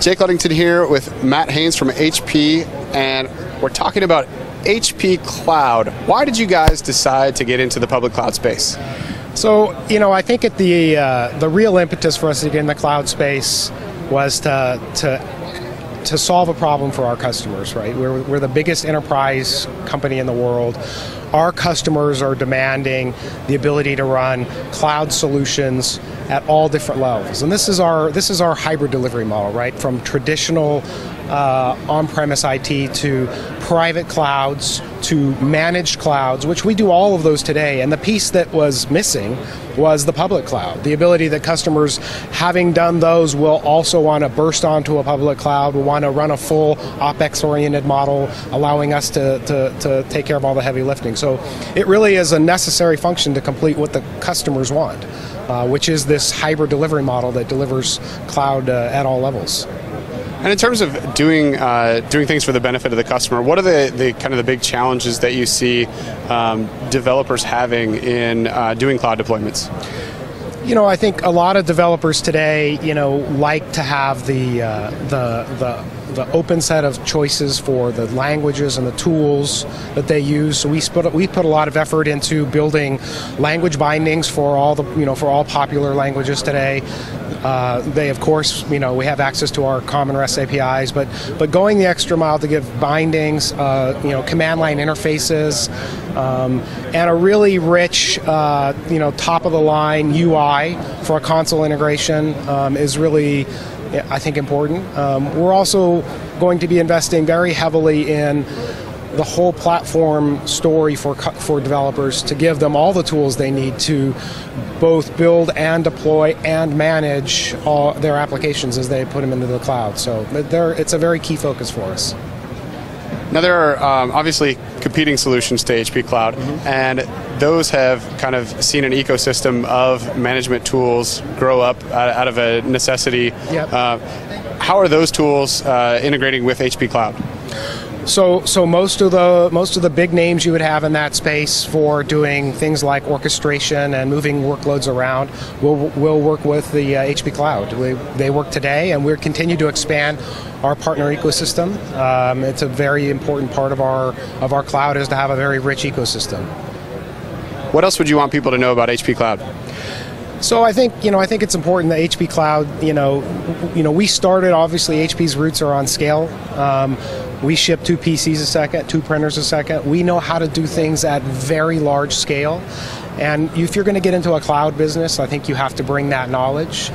Jake Ludington here with Matt Haynes from HP, and we're talking about HP Cloud. Why did you guys decide to get into the public cloud space? So, I think the real impetus for us to get in the cloud space was to solve a problem for our customers, right? We're the biggest enterprise company in the world. Our customers are demanding the ability to run cloud solutions at all different levels, and this is our hybrid delivery model, right? From traditional on-premise IT to private clouds to managed clouds, which we do all of those today. And the piece that was missing was the public cloud. The ability that customers, having done those, will also want to burst onto a public cloud, will want to run a full OpEx-oriented model, allowing us to take care of all the heavy lifting. So it really is a necessary function to complete what the customers want, which is this hybrid delivery model that delivers cloud at all levels. And in terms of doing things for the benefit of the customer, what are the kind of the big challenges that you see developers having in doing cloud deployments? I think a lot of developers today, like to have the open set of choices for the languages and the tools that they use. So we put a lot of effort into building language bindings for all popular languages today. They, of course, we have access to our common REST APIs, but going the extra mile to give bindings, command line interfaces, and a really rich, top of the line UI for a console integration is really, I think, important. We're also going to be investing very heavily in the whole platform story for developers, to give them all the tools they need to both build and deploy and manage all their applications as they put them into the cloud. So it's a very key focus for us. Now there are obviously competing solutions to HP Cloud, and those have kind of seen an ecosystem of management tools grow up out of a necessity. Yep. How are those tools integrating with HP Cloud? So most of the big names you would have in that space for doing things like orchestration and moving workloads around will work with the HP Cloud. They work today, and we'll continue to expand our partner ecosystem. It's a very important part of our cloud, is to have a very rich ecosystem. What else would you want people to know about HP Cloud? So I think it's important that HP Cloud, we started, obviously HP's roots are on scale. We ship 2 PCs a second, 2 printers a second. We know how to do things at very large scale. And if you're going to get into a cloud business, I think you have to bring that knowledge.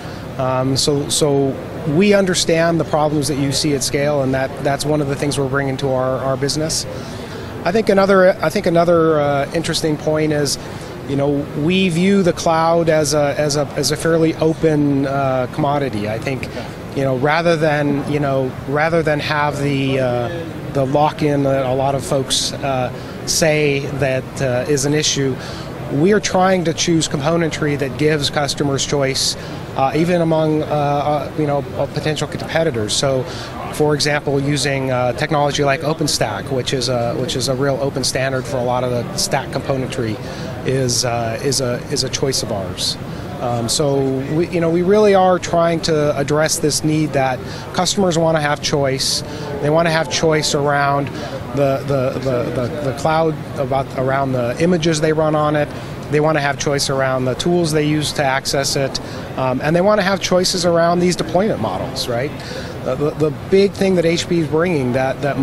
So we understand the problems that you see at scale, and that's one of the things we're bringing to our business. I think another interesting point is, we view the cloud as a fairly open commodity. I think, rather than have the lock-in that a lot of folks say that is an issue, we are trying to choose componentry that gives customers choice, even among potential competitors. So, for example, using technology like OpenStack, which is a real open standard for a lot of the stack componentry, is a choice of ours. So we really are trying to address this need that customers want to have choice. They want to have choice around the cloud, around the images they run on it. They want to have choice around the tools they use to access it, and they want to have choices around these deployment models, right? The big thing that HP is bringing that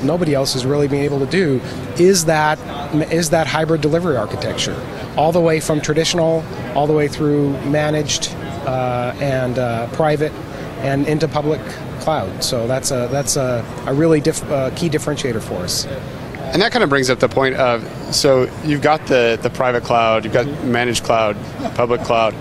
nobody else is really being able to do is that hybrid delivery architecture, all the way from traditional, all the way through managed and private, and into public cloud. So that's a really key differentiator for us. And that kind of brings up the point of, so you've got the private cloud, you've got managed cloud, public cloud.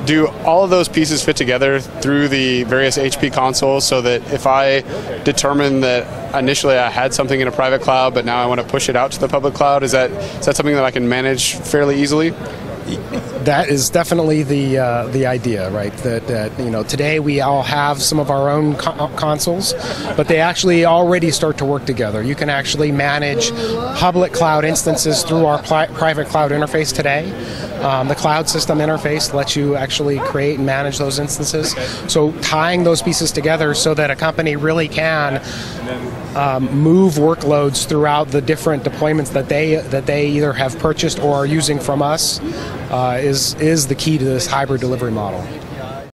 Do all of those pieces fit together through the various HP consoles, so that if I determine that initially I had something in a private cloud, but now I want to push it out to the public cloud, is that something that I can manage fairly easily? That is definitely the idea, right? That you know, today we all have some of our own consoles, but they actually already start to work together. You can actually manage public cloud instances through our private cloud interface today. The cloud system interface lets you actually create and manage those instances. So tying those pieces together so that a company really can move workloads throughout the different deployments that they either have purchased or are using from us is the key to this hybrid delivery model.